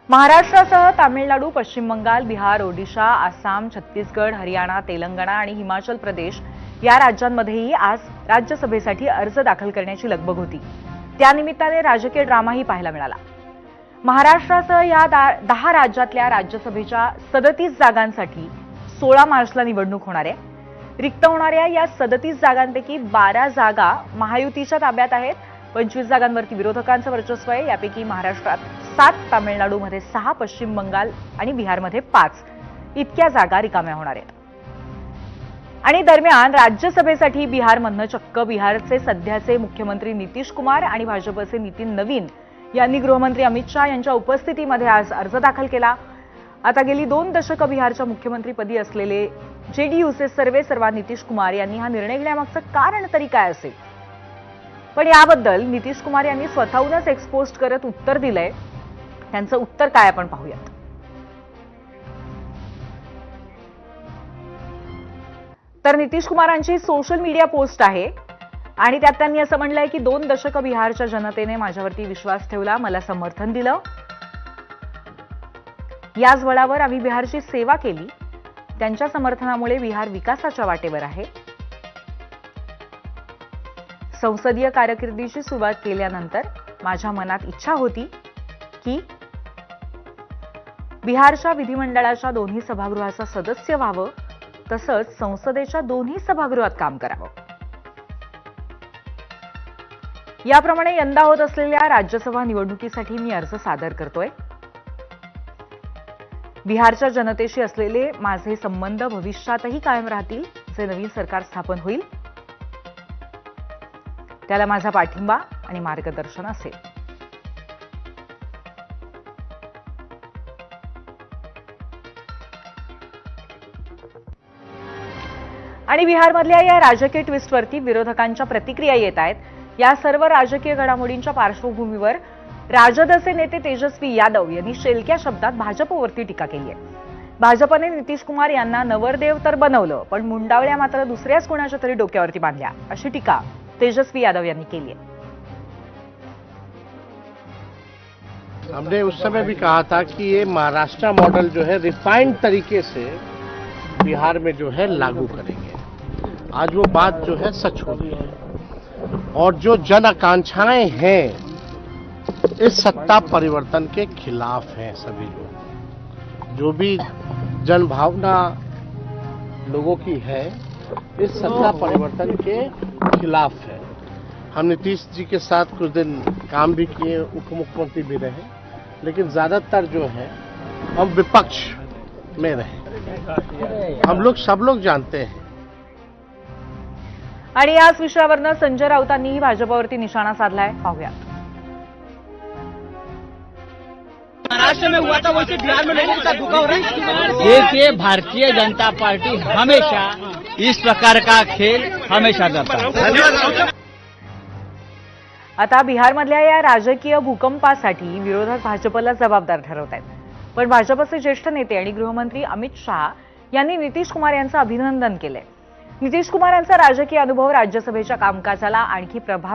महाराष्ट्रासह तामिळनाडू, पश्चिम बंगाल, बिहार, ओडिशा, आसाम, छत्तीसगड, हरियाणा, तेलंगणा आणि हिमाचल प्रदेश या राज्यांमध्येही आज राज्यसभेसाठी अर्ज दाखल करण्याची लगबग होती. त्यानिमित्ताने राजकीय ड्रामाही पाहायला मिळाला. महाराष्ट्रासह या 10 राज्यातल्या राज्यसभेच्या 37 जागांसाठी 16 मार्चला निवडणूक होणार आहे. रिक्त होणाऱ्या या 37 जागांपैकी 12 जागा महायुतीच्या ताब्यात आहेत. 25 जागांवरती विरोधकांचं वर्चस्व आहे. यापैकी महाराष्ट्रात 7, तामिळनाडूमध्ये 6, पश्चिम बंगाल आणि बिहारमध्ये 5 इतक्या जागा रिकाम्या होणार आहेत. आणि दरम्यान राज्यसभेसाठी बिहारमधनं चक्क बिहारचे सध्याचे मुख्यमंत्री नितीश कुमार आणि भाजपचे नितीन नवीन यांनी गृहमंत्री अमित शाह यांच्या उपस्थितीमध्ये आज अर्ज दाखल केला. आता गेली 2 दशकं बिहारच्या मुख्यमंत्रीपदी असलेले जेडीयूचे सर्वेसर्वा नितीश कुमार यांनी हा निर्णय घेण्यामागचं कारण तरी काय असेल? पण याबद्दल नितीश कुमार यांनी स्वतःहूनच एक्सपोस्ट करत उत्तर दिलंय. त्यांचं उत्तर काय आपण पाहूयात. तर नितीश कुमारांची सोशल मीडिया पोस्ट आहे आणि त्यात त्यांनी असं म्हणलंय की 2 दशकं बिहारच्या जनतेने माझ्यावरती विश्वास ठेवला, मला समर्थन दिलं. याच बळावर आम्ही बिहारची सेवा केली. त्यांच्या समर्थनामुळे बिहार विकासाच्या वाटेवर आहे. संसदीय कारकिर्दीची सुरुवात केल्यानंतर माझ्या मनात इच्छा होती की बिहारच्या विधिमंडळाच्या दोन्ही सभागृहाचा सदस्य व्हावं, तसंच संसदेच्या दोन्ही सभागृहात काम करावं. याप्रमाणे यंदा होत असलेल्या राज्यसभा निवडणुकीसाठी मी अर्ज सादर करतोय. बिहारच्या जनतेशी असलेले माझे संबंध भविष्यातही कायम राहतील. जे नवीन सरकार स्थापन होईल त्याला माझा पाठिंबा आणि मार्गदर्शन असेल. आणि बिहारमधल्या या राजकीय ट्विस्टवरती विरोधकांच्या प्रतिक्रिया येत आहेत. या सर्व राजकीय घडामोडींच्या पार्श्वभूमीवर राजदचे नेते तेजस्वी यादव यांनी शेलक्या शब्दात भाजपवरती टीका केली आहे. भाजपने नितीश कुमार यांना नवरदेव तर बनवलं, पण मुंडावळ्या मात्र दुसऱ्याच कोणाच्या तरी डोक्यावरती बांधल्या, अशी टीका तेजस्वी यादव यांनी केली है. हमने उस समय भी कहा था कि ये महाराष्ट्र मॉडल जो है रिफाइंड तरीके से बिहार में जो है लागू करेंगे. आज वो बात जो है सच हो गई है और जो जन आकांक्षाएं हैं इस सत्ता परिवर्तन के खिलाफ हैं. सभी लोग जो भी जन भावना लोगों की है इस सत्ता परिवर्तन के खिलाफ है. हम नीतीश जी के साथ कुछ दिन काम भी किए, उप मुख्यमंत्री भी रहे, लेकिन ज्यादातर जो है हम विपक्ष में रहे. हम लोग सब लोग जानते हैं. आणि याच विषयावरनं संजय राऊतांनीही भाजपवरती निशाणा साधलाय. पाहूयात. महाराष्ट्र में हुआ था वैसे बिहार में लोगों के साथ धोखा हो रहा है. देखिए, भारतीय जनता पार्टी हमेशा इस प्रकार का खेल हमेशा करता है. आता बिहारमधल्या या राजकीय भूकंपासाठी विरोधक भाजपला जबाबदार ठरवत आहेत. पण भाजपचे ज्येष्ठ नेते आणि गृहमंत्री अमित शाह यांनी नितीश कुमार यांचं अभिनंदन केलंय. नितीश कुमार यांचा राजकीय अनुभव राज्यसभेच्या कामकाजाला आणखी प्रभावी